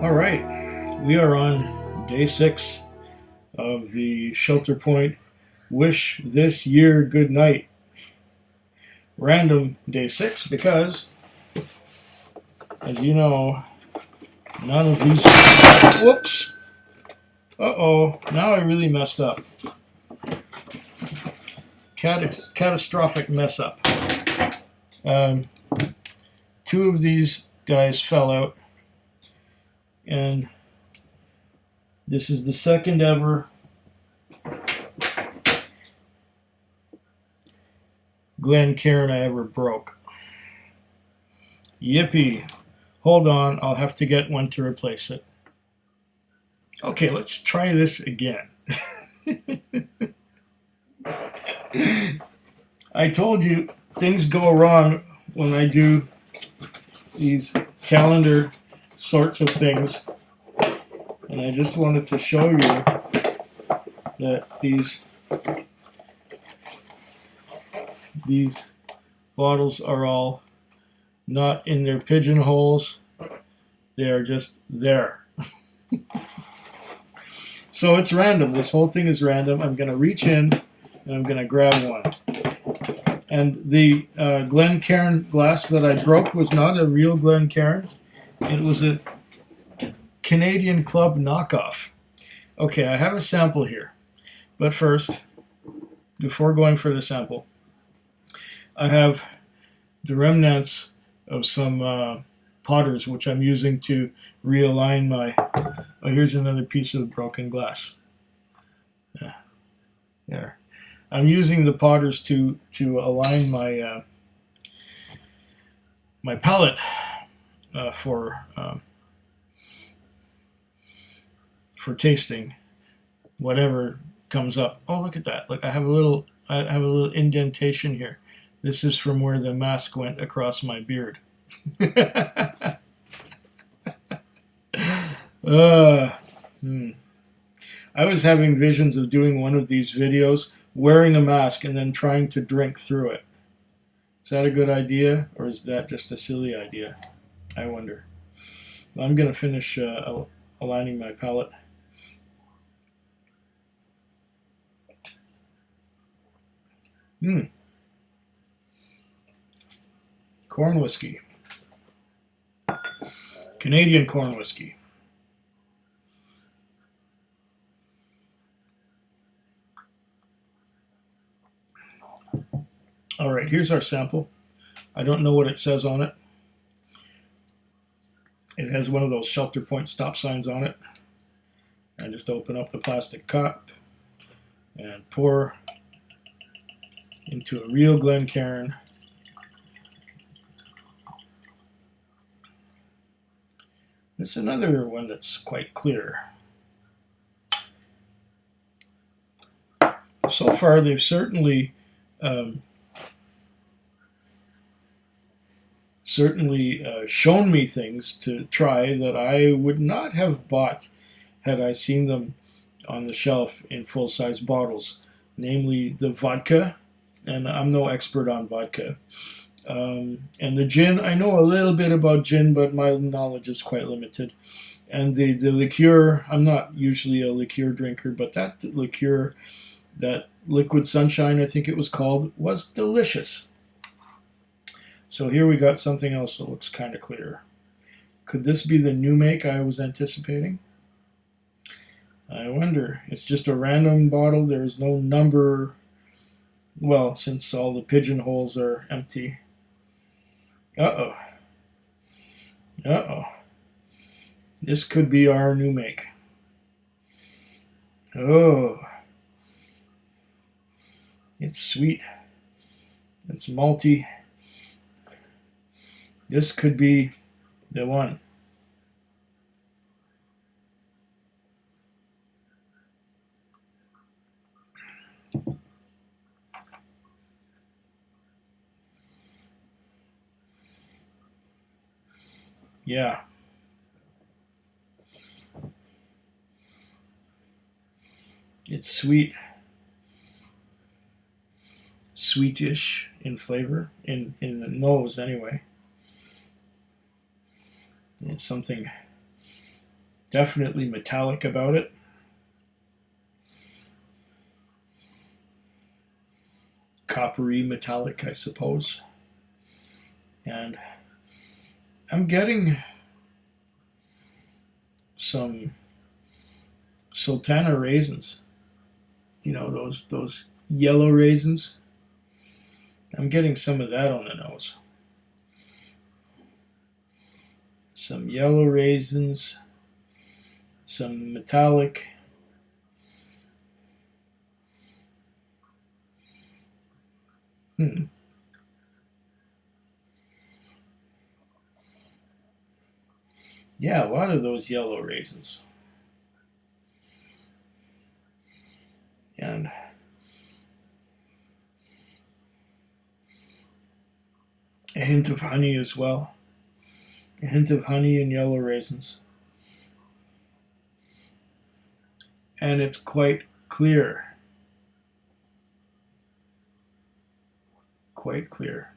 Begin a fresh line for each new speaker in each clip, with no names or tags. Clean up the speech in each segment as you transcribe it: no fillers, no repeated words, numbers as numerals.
All right, we are on day 6 of the Shelter Point Wish This Year Goodnight. Random day 6 because, as you know, none of these. Whoops! Uh-oh, now I really messed up. Catastrophic mess up. 2 of these guys fell out. And this is the second ever Glencairn I ever broke. Yippee. Hold on, I'll have to get one to replace it. Okay, let's try this again. I told you things go wrong when I do these calendar sorts of things, and I just wanted to show you that these bottles are all not in their pigeonholes. They are just there. So it's random. This whole thing is random. I'm going to reach in and I'm going to grab one. And the Glencairn glass that I broke was not a real Glencairn. It was a Canadian Club knockoff. Okay, I have a sample here. But first, before going for the sample, I have the remnants of some potters, which I'm using to realign my... Oh, here's another piece of broken glass. Yeah, there. I'm using the potters to align my my palette for tasting whatever comes up. Oh, look at that! Look, I have a little indentation here. This is from where the mask went across my beard. I was having visions of doing one of these videos, wearing a mask, and then trying to drink through it. Is that a good idea, or is that just a silly idea? I wonder. Well, I'm going to finish aligning my palette. Corn whiskey. Canadian corn whiskey. All right, here's our sample. I don't know what it says on it. It has one of those Shelter Point stop signs on it. I just open up the plastic cup and pour into a real Glencairn. It's another one that's quite clear. So far, they've certainly shown me things to try that I would not have bought had I seen them on the shelf in full-size bottles, namely the vodka, and I'm no expert on vodka, and the gin. I know a little bit about gin, but my knowledge is quite limited. And the liqueur, I'm not usually a liqueur drinker, but that liqueur, that Liquid Sunshine, I think it was called, was delicious. So here we got something else that looks kind of clear. Could this be the new make I was anticipating? I wonder. It's just a random bottle. There's no number. Well, since all the pigeonholes are empty. Uh-oh. Uh-oh. This could be our new make. Oh. It's sweet. It's malty. This could be the one. Yeah. It's sweet. Sweetish in flavor, in the nose anyway. It's something definitely metallic about it. Coppery metallic, I suppose. And I'm getting some sultana raisins. You know, those yellow raisins. I'm getting some of that on the nose. Some yellow raisins, some metallic. Hmm. Yeah, a lot of those yellow raisins. And a hint of honey as well. A hint of honey and yellow raisins. And it's quite clear. Quite clear.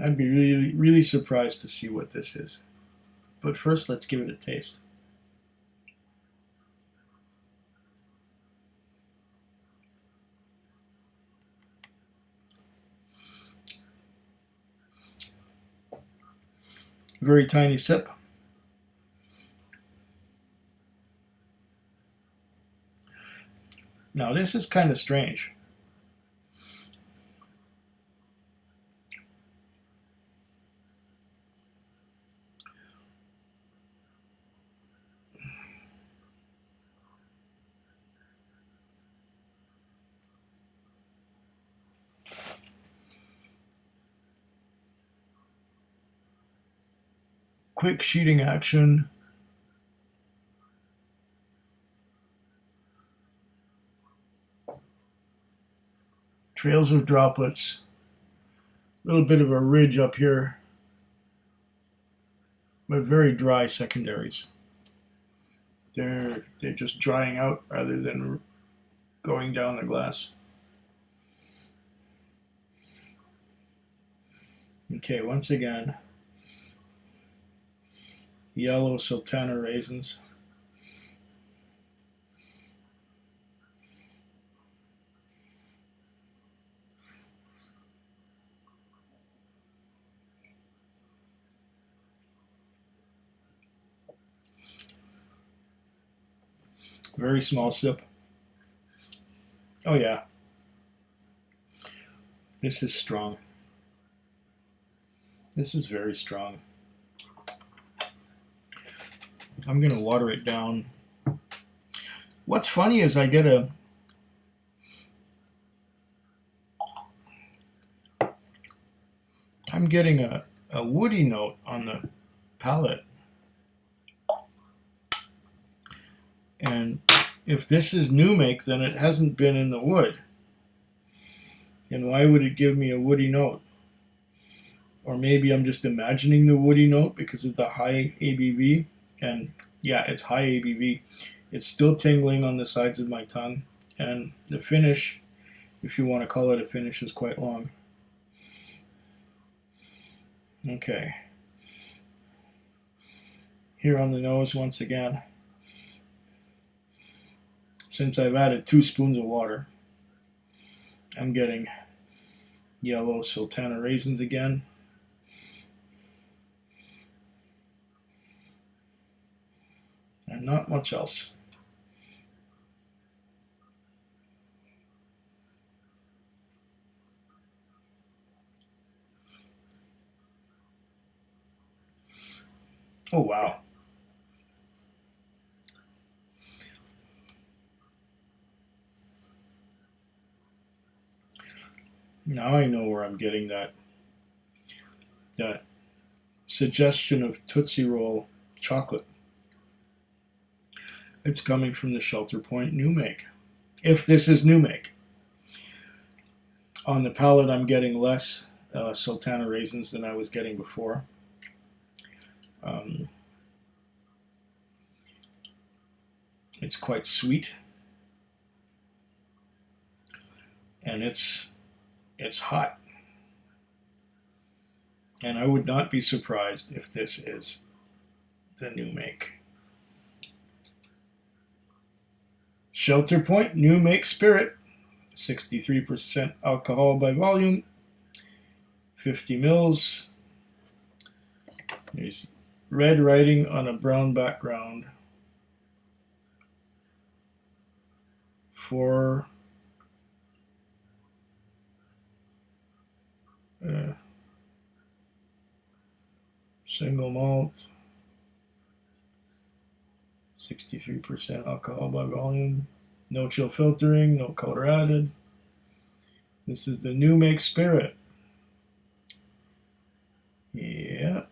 I'd be really, really surprised to see what this is. But first, let's give it a taste. Very tiny sip. Now, this is kind of strange. Quick sheeting action. Trails of droplets. A little bit of a ridge up here, but very dry secondaries. They're just drying out rather than going down the glass. Okay, once again, yellow sultana raisins. Very small sip. Oh yeah, this is strong. This is very strong. I'm gonna water it down. What's funny is I'm getting a woody note on the palate. And if this is new make, then it hasn't been in the wood. And why would it give me a woody note? Or maybe I'm just imagining the woody note because of the high ABV. And yeah, it's high ABV. It's still tingling on the sides of my tongue. And the finish, if you want to call it a finish, is quite long. Okay. Here on the nose once again. Since I've added 2 spoons of water, I'm getting yellow sultana raisins again. And not much else. Oh wow. Now I know where I'm getting that suggestion of Tootsie Roll chocolate. It's coming from the Shelter Point new make. If this is new make. On the palate, I'm getting less sultana raisins than I was getting before. It's quite sweet, and it's hot. And I would not be surprised if this is the new make. Shelter Point New Make Spirit, 63% alcohol by volume, 50 mils. There's red writing on a brown background for single malt, 63% alcohol by volume, no chill filtering, no color added. This is the New Make Spirit. Yeah.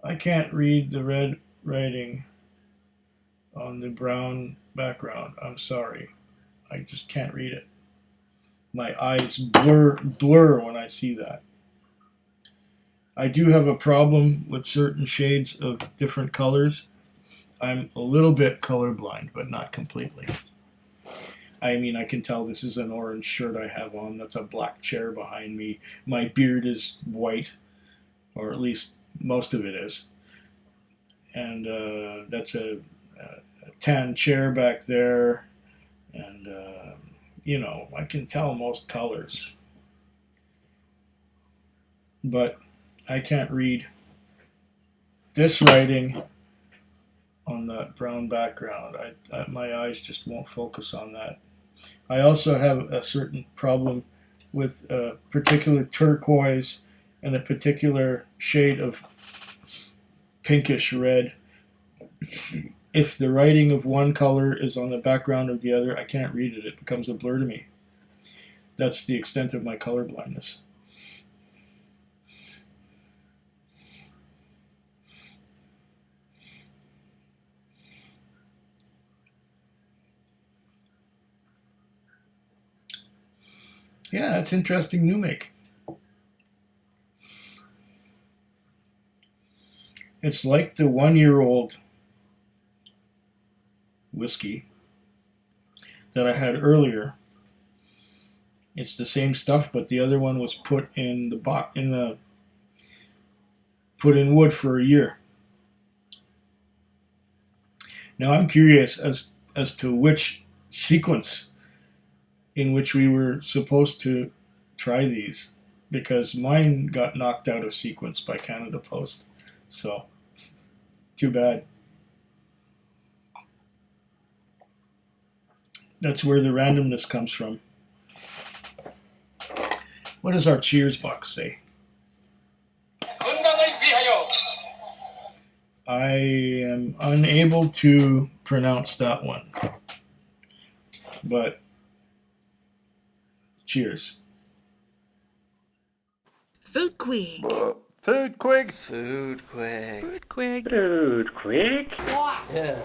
I can't read the red writing on the brown background. I'm sorry. I just can't read it. My eyes blur when I see that. I do have a problem with certain shades of different colors. I'm a little bit colorblind, but not completely. I mean, I can tell this is an orange shirt I have on. That's a black chair behind me. My beard is white, or at least most of it is. And that's a tan chair back there. And, I can tell most colors. But I can't read this writing on that brown background. My eyes just won't focus on that. I also have a certain problem with a particular turquoise and a particular shade of pinkish red. If the writing of one color is on the background of the other, I can't read it. It becomes a blur to me. That's the extent of my color blindness. Yeah, that's interesting new make. It's like the 1-year-old whiskey that I had earlier. It's the same stuff, but the other one was put in wood for a year. Now I'm curious as to which sequence in which we were supposed to try these, because mine got knocked out of sequence by Canada Post. So, too bad. That's where the randomness comes from. What does our cheers box say? I am unable to pronounce that one. But cheers.
Food Quig.
Food Quig.
Food quick.
Food Quig.
Food quick.
Yeah.